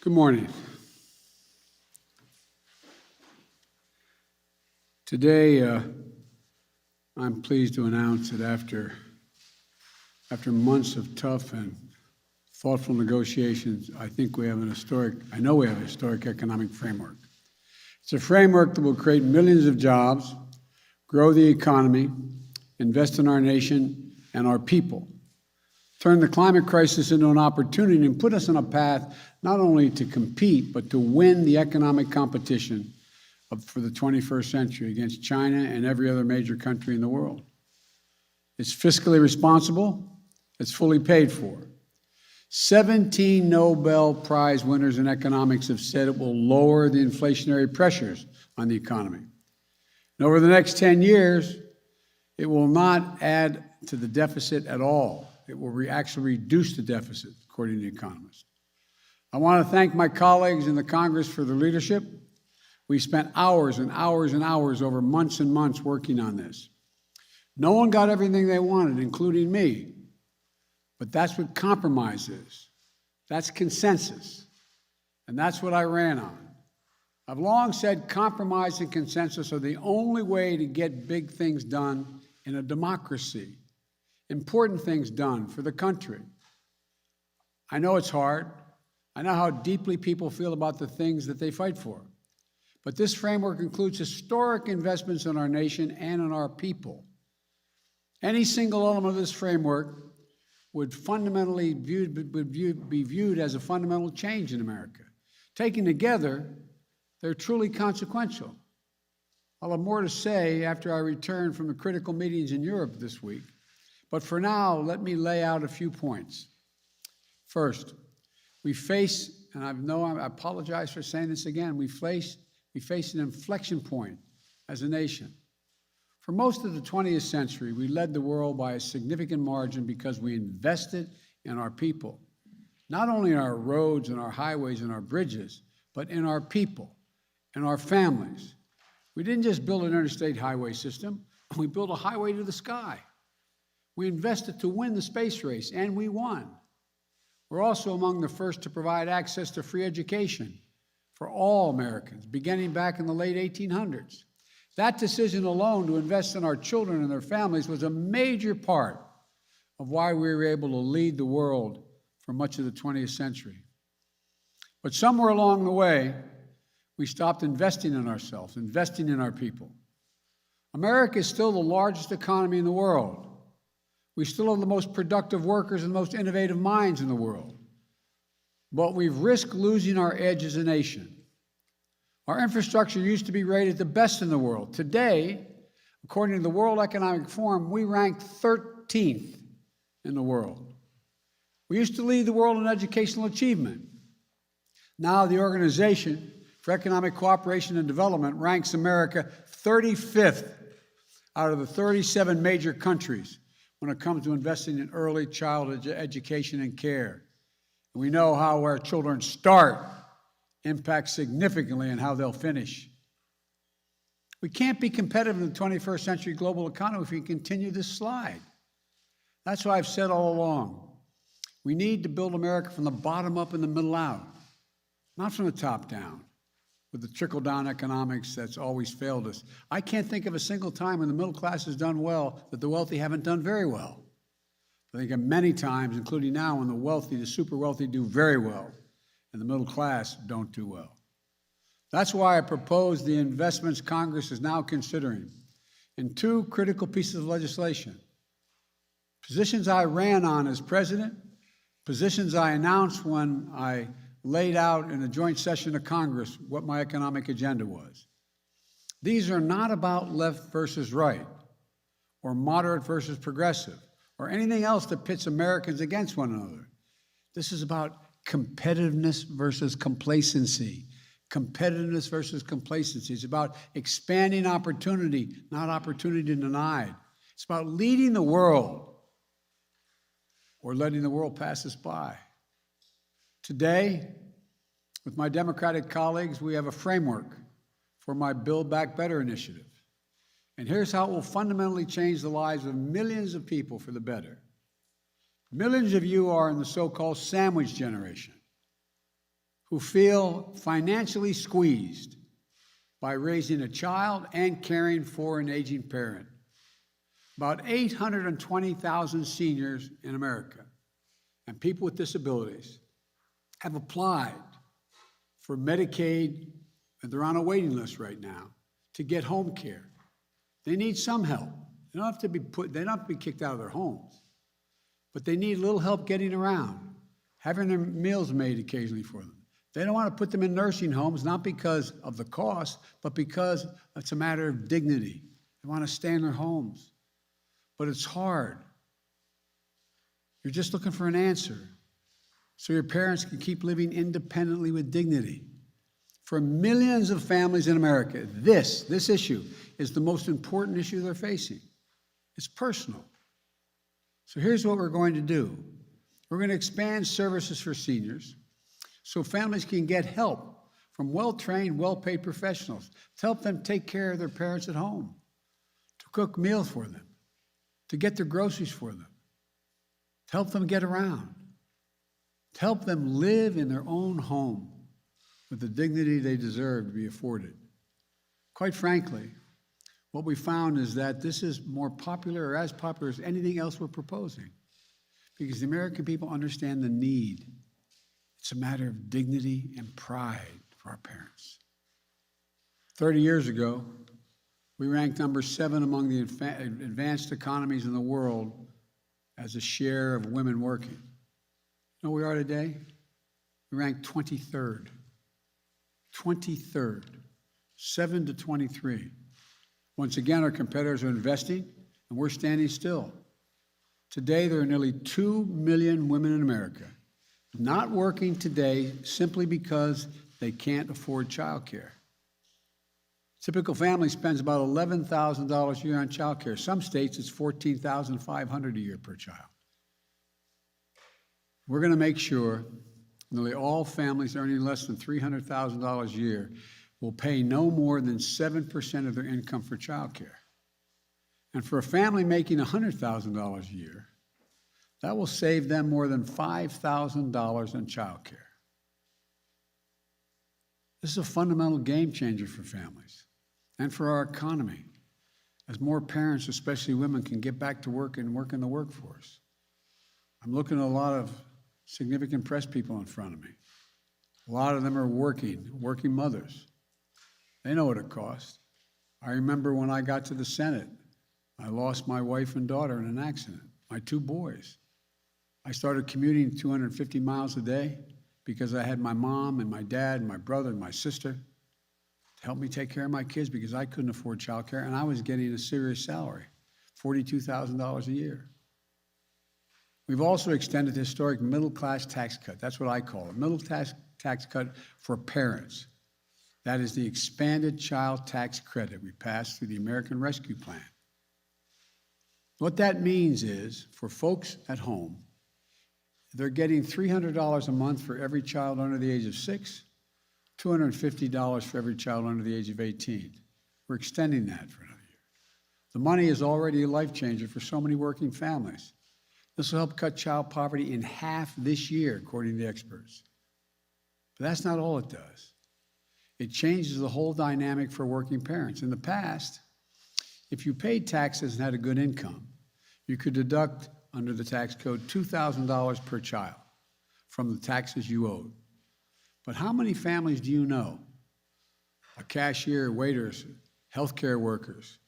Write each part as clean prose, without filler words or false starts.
Good morning. Today, I'm pleased to announce that after months of tough and thoughtful negotiations, I know we have a historic economic framework. It's a framework that will create millions of jobs, grow the economy, invest in our nation and our people, turn the climate crisis into an opportunity and put us on a path not only to compete, but to win the economic competition for the 21st century against China and every other major country in the world. It's fiscally responsible. It's fully paid for. 17 Nobel Prize winners in economics have said it will lower the inflationary pressures on the economy. And over the next 10 years, it will not add to the deficit at all. It will actually reduce the deficit, according to economists. I want to thank my colleagues in the Congress for their leadership. We spent hours and hours and hours over months and months working on this. No one got everything they wanted, including me. But that's what compromise is. That's consensus. And that's what I ran on. I've long said compromise and consensus are the only way to get big things done in a democracy, important things done for the country. I know it's hard. I know how deeply people feel about the things that they fight for. But this framework includes historic investments in our nation and in our people. Any single element of this framework would fundamentally be viewed as a fundamental change in America. Taken together, they're truly consequential. I'll have more to say after I return from the critical meetings in Europe this week. But for now, let me lay out a few points. First, we face, and I apologize for saying this again, we face an inflection point as a nation. For most of the 20th century, we led the world by a significant margin because we invested in our people, not only in our roads and our highways and our bridges, but in our people and our families. We didn't just build an interstate highway system, we built a highway to the sky. We invested to win the space race, and we won. We're also among the first to provide access to free education for all Americans, beginning back in the late 1800s. That decision alone to invest in our children and their families was a major part of why we were able to lead the world for much of the 20th century. But somewhere along the way, we stopped investing in ourselves, investing in our people. America is still the largest economy in the world. We still have the most productive workers and the most innovative minds in the world. But we've risked losing our edge as a nation. Our infrastructure used to be rated the best in the world. Today, according to the World Economic Forum, we rank 13th in the world. We used to lead the world in educational achievement. Now the Organization for Economic Cooperation and Development ranks America 35th out of the 37 major countries when it comes to investing in early childhood education and care. And we know how our children start impacts significantly on how they'll finish. We can't be competitive in the 21st century global economy if we continue this slide. That's why I've said all along, we need to build America from the bottom up and the middle out, not from the top down, with the trickle-down economics that's always failed us. I can't think of a single time when the middle class has done well that the wealthy haven't done very well. I think of many times, including now, when the wealthy, the super wealthy, do very well, and the middle class don't do well. That's why I propose the investments Congress is now considering in two critical pieces of legislation. Positions I ran on as president, positions I announced when I laid out in a joint session of Congress what my economic agenda was. These are not about left versus right, or moderate versus progressive, or anything else that pits Americans against one another. This is about competitiveness versus complacency. Competitiveness versus complacency. It's about expanding opportunity, not opportunity denied. It's about leading the world or letting the world pass us by. Today, with my Democratic colleagues, we have a framework for my Build Back Better initiative. And here's how it will fundamentally change the lives of millions of people for the better. Millions of you are in the so-called sandwich generation, who feel financially squeezed by raising a child and caring for an aging parent. About 820,000 seniors in America and people with disabilities have applied for Medicaid, and they're on a waiting list right now to get home care. They need some help. They don't have to be kicked out of their homes, but they need a little help getting around, having their meals made occasionally for them. They don't want to put them in nursing homes, not because of the cost, but because it's a matter of dignity. They want to stay in their homes. But it's hard. You're just looking for an answer so your parents can keep living independently with dignity. For millions of families in America, this issue is the most important issue they're facing. It's personal. So here's what we're going to do. We're going to expand services for seniors so families can get help from well-trained, well-paid professionals to help them take care of their parents at home, to cook meals for them, to get their groceries for them, to help them get around, to help them live in their own home with the dignity they deserve to be afforded. Quite frankly, what we found is that this is more popular or as popular as anything else we're proposing because the American people understand the need. It's a matter of dignity and pride for our parents. 30 years ago, we ranked number 7 among the advanced economies in the world as a share of women working. You know where we are today? We ranked 23rd. 23rd, 7 to 23. Once again, our competitors are investing, and we're standing still. Today, there are nearly 2 million women in America not working today simply because they can't afford childcare. Typical family spends about $11,000 a year on childcare. Some states, it's $14,500 a year per child. We're going to make sure nearly all families earning less than $300,000 a year will pay no more than 7% of their income for childcare. And for a family making $100,000 a year, that will save them more than $5,000 in childcare. This is a fundamental game changer for families and for our economy, as more parents, especially women, can get back to work and work in the workforce. I'm looking at a lot of significant press people in front of me. A lot of them are working mothers. They know what it costs. I remember when I got to the Senate, I lost my wife and daughter in an accident, my 2 boys. I started commuting 250 miles a day because I had my mom and my dad and my brother and my sister to help me take care of my kids because I couldn't afford childcare, and I was getting a serious salary, $42,000 a year. We've also extended the historic middle-class tax cut. That's what I call it, middle-class tax cut for parents. That is the expanded child tax credit we passed through the American Rescue Plan. What that means is, for folks at home, they're getting $300 a month for every child under the age of 6, $250 for every child under the age of 18. We're extending that for another year. The money is already a life changer for so many working families. This will help cut child poverty in half this year, according to experts. But that's not all it does. It changes the whole dynamic for working parents. In the past, if you paid taxes and had a good income, you could deduct under the tax code $2,000 per child from the taxes you owed. But how many families do you know, a cashier, waiters, healthcare workers,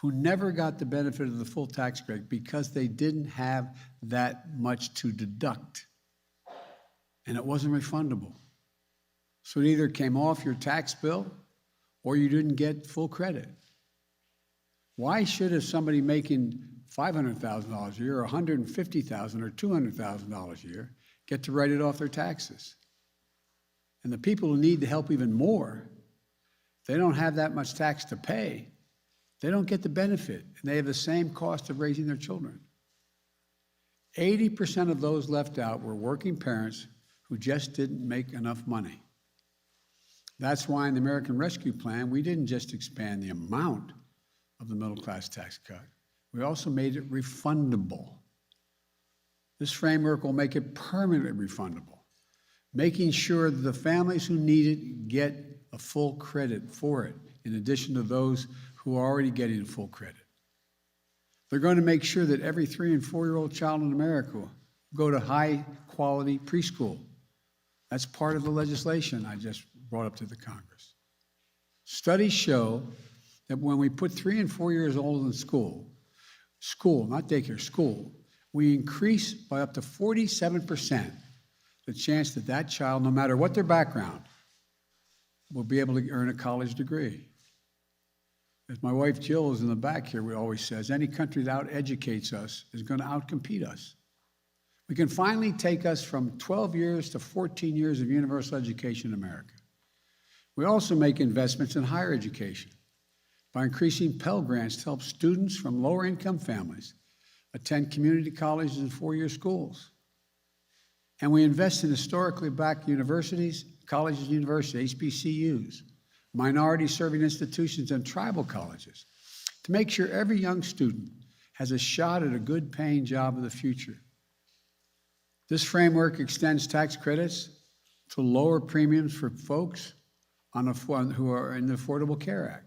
who never got the benefit of the full tax credit because they didn't have that much to deduct, and it wasn't refundable? So it either came off your tax bill or you didn't get full credit. Why should somebody making $500,000 a year or $150,000 or $200,000 a year get to write it off their taxes? And the people who need the help even more, they don't have that much tax to pay. They don't get the benefit, and they have the same cost of raising their children. 80% of those left out were working parents who just didn't make enough money. That's why in the American Rescue Plan, we didn't just expand the amount of the middle-class tax cut. We also made it refundable. This framework will make it permanently refundable, making sure that the families who need it get a full credit for it, in addition to those who are already getting full credit. They're going to make sure that every 3- and 4-year-old child in America will go to high-quality preschool. That's part of the legislation I just brought up to the Congress. Studies show that when we put 3 and 4 years old in school, not daycare, school, we increase by up to 47% the chance that that child, no matter what their background, will be able to earn a college degree. As my wife Jill is in the back here, we always says, any country that out-educates us is going to outcompete us. We can finally take us from 12 years to 14 years of universal education in America. We also make investments in higher education by increasing Pell Grants to help students from lower-income families attend community colleges and 4-year schools. And we invest in historically black universities, colleges and universities, HBCUs, minority-serving institutions, and tribal colleges to make sure every young student has a shot at a good-paying job of the future. This framework extends tax credits to lower premiums for folks who are in the Affordable Care Act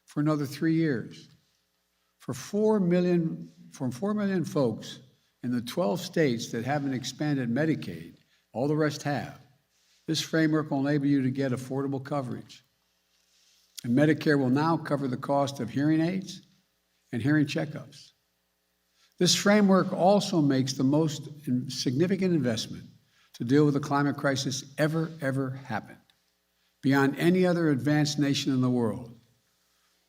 for another 3 years. For 4 million folks in the 12 states that haven't expanded Medicaid, all the rest have, this framework will enable you to get affordable coverage. And Medicare will now cover the cost of hearing aids and hearing checkups. This framework also makes the most significant investment to deal with the climate crisis ever happened, beyond any other advanced nation in the world.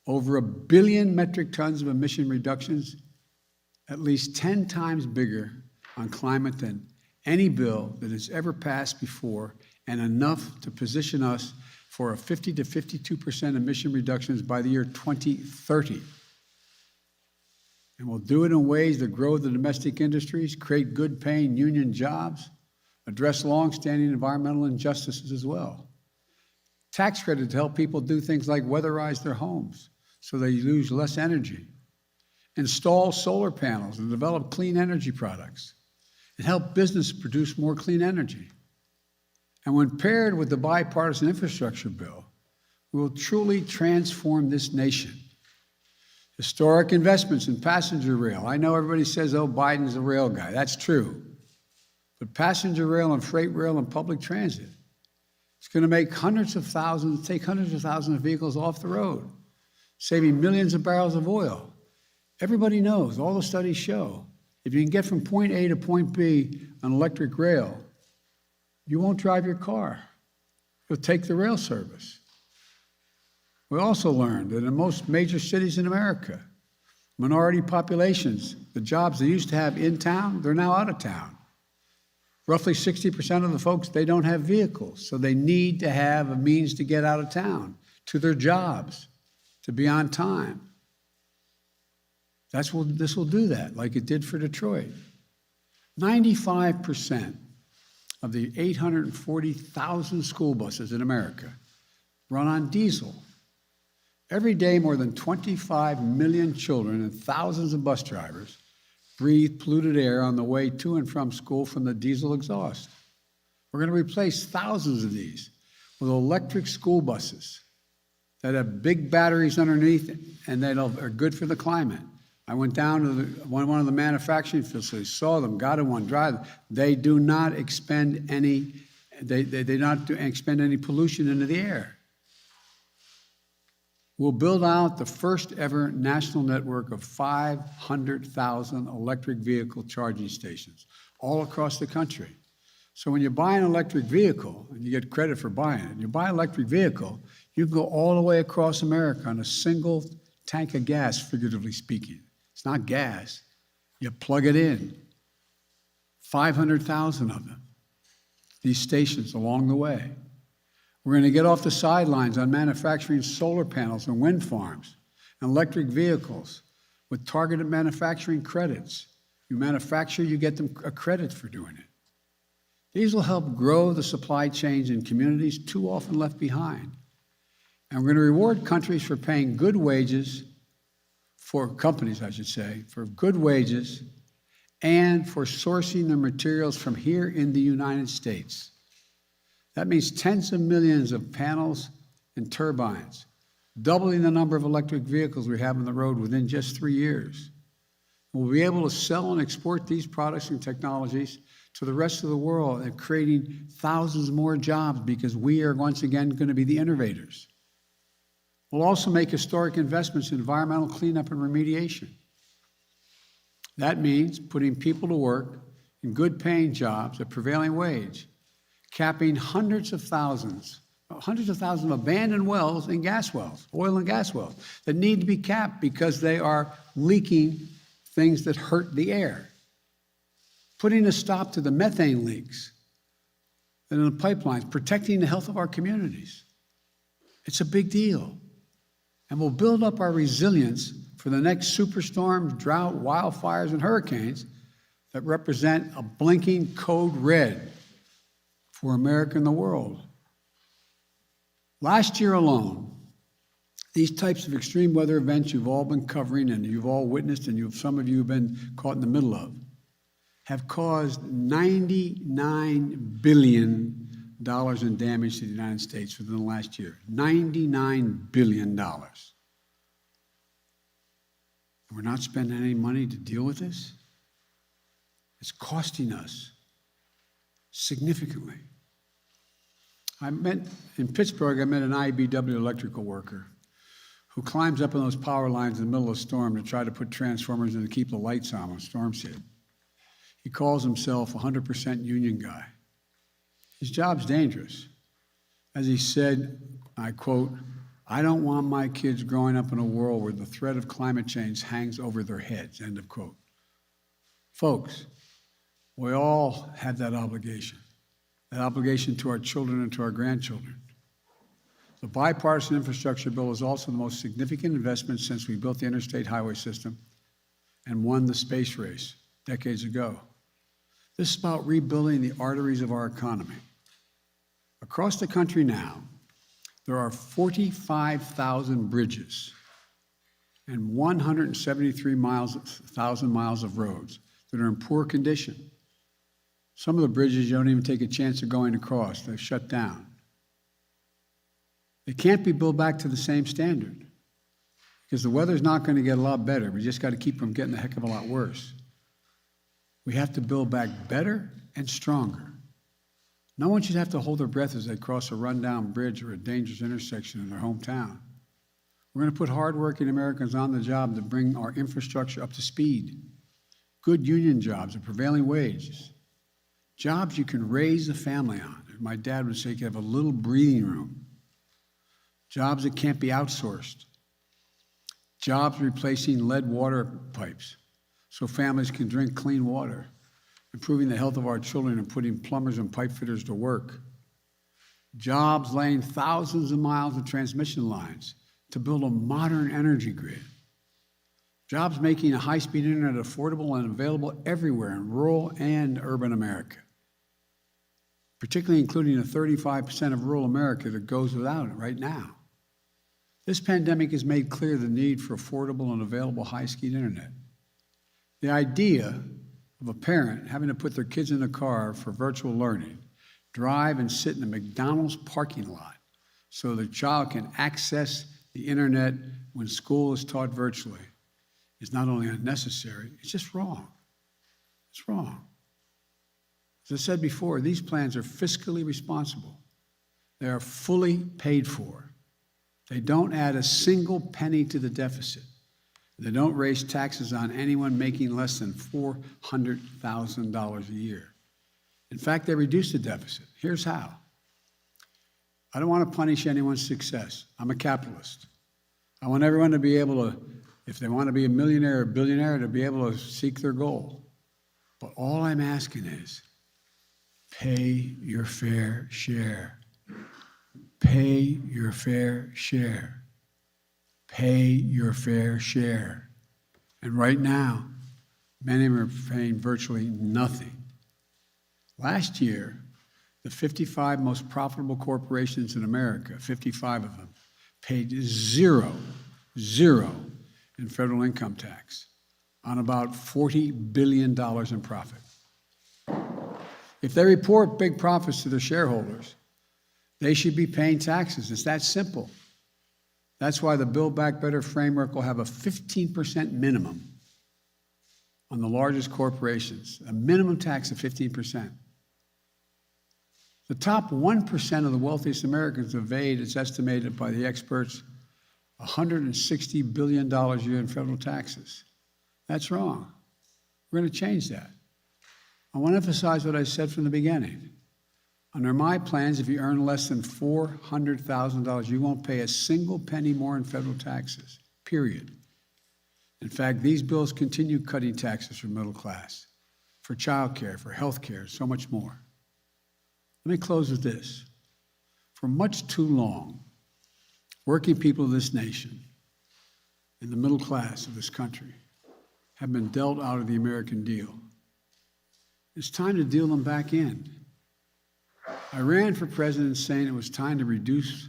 Over 1 billion metric tons of emission reductions, at least 10 times bigger on climate than any bill that has ever passed before, and enough to position us for a 50 to 52% emission reductions by the year 2030. And we'll do it in ways that grow the domestic industries, create good-paying union jobs, address long-standing environmental injustices as well. Tax credit to help people do things like weatherize their homes so they use less energy, install solar panels and develop clean energy products, and help business produce more clean energy. And when paired with the bipartisan infrastructure bill, we will truly transform this nation. Historic investments in passenger rail. I know everybody says, oh, Biden's a rail guy. That's true. But passenger rail and freight rail and public transit, it's going to make take hundreds of thousands of vehicles off the road, saving millions of barrels of oil. Everybody knows, all the studies show, if you can get from point A to point B on electric rail, you won't drive your car. You'll take the rail service. We also learned that in most major cities in America, minority populations, the jobs they used to have in town, they're now out of town. Roughly 60% of the folks, they don't have vehicles, so they need to have a means to get out of town, to their jobs, to be on time. This will do that, like it did for Detroit. 95% of the 840,000 school buses in America run on diesel. Every day, more than 25 million children and thousands of bus drivers breathe polluted air on the way to and from school from the diesel exhaust. We're going to replace thousands of these with electric school buses that have big batteries underneath and that are good for the climate. I went down to one of the manufacturing facilities, saw them, got in one, drive them. They do not expend any, expend any pollution into the air. We'll build out the first ever national network of 500,000 electric vehicle charging stations all across the country. So when you buy an electric vehicle, and you get credit for buying it, you buy an electric vehicle, you can go all the way across America on a single tank of gas, figuratively speaking. It's not gas. You plug it in. 500,000 of them, these stations along the way. We're going to get off the sidelines on manufacturing solar panels and wind farms and electric vehicles with targeted manufacturing credits. You manufacture, you get them a credit for doing it. These will help grow the supply chains in communities too often left behind. And we're going to reward countries for paying good wages, for companies, I should say, for good wages and for sourcing their materials from here in the United States. That means tens of millions of panels and turbines, doubling the number of electric vehicles we have on the road within just 3 years. We'll be able to sell and export these products and technologies to the rest of the world and creating thousands more jobs because we are once again going to be the innovators. We'll also make historic investments in environmental cleanup and remediation. That means putting people to work in good paying jobs at prevailing wage, capping hundreds of thousands of abandoned wells and gas wells, oil and gas wells, that need to be capped because they are leaking things that hurt the air. Putting a stop to the methane leaks in the pipelines, protecting the health of our communities. It's a big deal. And we'll build up our resilience for the next superstorms, drought, wildfires, and hurricanes that represent a blinking code red for America and the world. Last year alone, these types of extreme weather events you've all been covering and you've all witnessed and some of you have been caught in the middle of have caused $99 billion in damage to the United States within the last year. $99 billion. And we're not spending any money to deal with this? It's costing us significantly. In Pittsburgh, I met an IBEW electrical worker who climbs up on those power lines in the middle of a storm to try to put transformers in to keep the lights on when storms hit. He calls himself a 100% union guy. His job's dangerous. As he said, I quote, "I don't want my kids growing up in a world where the threat of climate change hangs over their heads," end of quote. Folks, we all have that obligation to our children and to our grandchildren. The bipartisan infrastructure bill is also the most significant investment since we built the interstate highway system and won the space race decades ago. This is about rebuilding the arteries of our economy. Across the country now, there are 45,000 bridges and 173,000 miles of roads that are in poor condition. Some of the bridges you don't even take a chance of going across. They're shut down. They can't be built back to the same standard because the weather's not going to get a lot better. We just got to keep from getting a heck of a lot worse. We have to build back better and stronger. No one should have to hold their breath as they cross a rundown bridge or a dangerous intersection in their hometown. We're going to put hardworking Americans on the job to bring our infrastructure up to speed. Good union jobs at prevailing wages. Jobs you can raise a family on. My dad would say you have a little breathing room. Jobs that can't be outsourced. Jobs replacing lead water pipes so families can drink clean water. Improving the health of our children and putting plumbers and pipe fitters to work. Jobs laying thousands of miles of transmission lines to build a modern energy grid. Jobs making a high-speed internet affordable and available everywhere in rural and urban America, particularly including the 35% of rural America that goes without it right now. This pandemic has made clear the need for affordable and available high-speed internet. The idea of a parent having to put their kids in the car for virtual learning, drive and sit in a McDonald's parking lot so their child can access the internet when school is taught virtually is not only unnecessary, it's just wrong. It's wrong. As I said before, these plans are fiscally responsible. They are fully paid for. They don't add a single penny to the deficit. They don't raise taxes on anyone making less than $400,000 a year. In fact, they reduce the deficit. Here's how. I don't want to punish anyone's success. I'm a capitalist. I want everyone to be able to, if they want to be a millionaire or billionaire, to be able to seek their goal. But all I'm asking is pay your fair share. Pay your fair share. Pay your fair share. And right now, many of them are paying virtually nothing. Last year, the 55 most profitable corporations in America, 55 of them, paid zero in federal income tax on about $40 billion in profit. If they report big profits to their shareholders, They should be paying taxes. It's that simple. That's why the Build Back Better framework will have a 15% minimum on the largest corporations, a minimum tax of 15%. The top 1% of the wealthiest Americans evade, it's estimated by the experts, $160 billion a year in federal taxes. That's wrong. We're going to change that. I want to emphasize what I said from the beginning. Under my plans, if you earn less than $400,000, you won't pay a single penny more in federal taxes, period. In fact, these bills continue cutting taxes for middle class, for child care, for health care, so much more. Let me close with this. For much too long, working people of this nation and the middle class of this country have been dealt out of the American deal. It's time to deal them back in. I ran for president saying it was time to reduce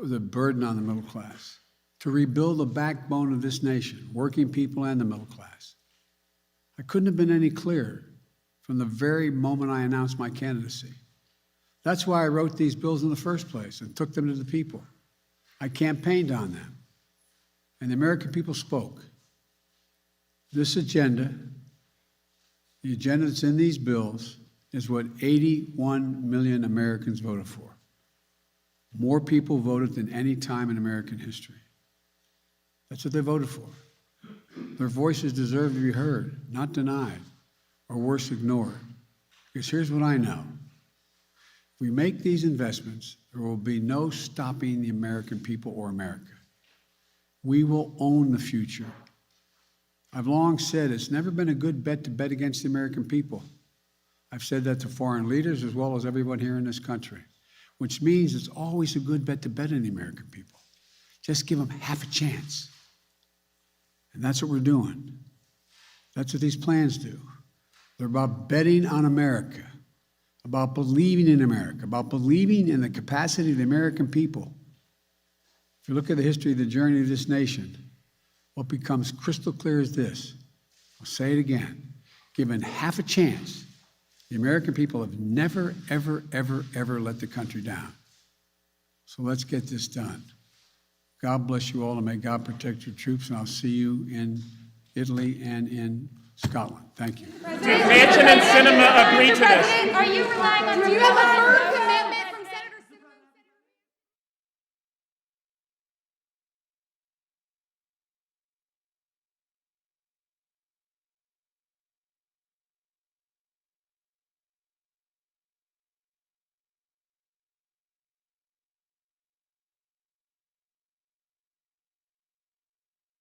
the burden on the middle class, to rebuild the backbone of this nation, working people and the middle class. I couldn't have been any clearer from the very moment I announced my candidacy. That's why I wrote these bills in the first place and took them to the people. I campaigned on them, and the American people spoke. This agenda, the agenda that's in these bills, is what 81 million Americans voted for. More people voted than any time in American history. That's what they voted for. Their voices deserve to be heard, not denied, or worse, ignored. Because here's what I know. If we make these investments, there will be no stopping the American people or America. We will own the future. I've long said it's never been a good bet to bet against the American people. I've said that to foreign leaders as well as everyone here in this country, which means it's always a good bet to bet on the American people. Just give them half a chance. And that's what we're doing. That's what these plans do. They're about betting on America, about believing in America, about believing in the capacity of the American people. If you look at the history of the journey of this nation, what becomes crystal clear is this. I'll say it again. Given half a chance, the American people have never, ever, ever, ever let the country down. So let's get this done. God bless you all, and may God protect your troops, and I'll see you in Italy and in Scotland. Thank you. Did Manchin and Sinema agree to this? Are you relying on? Do you have a firm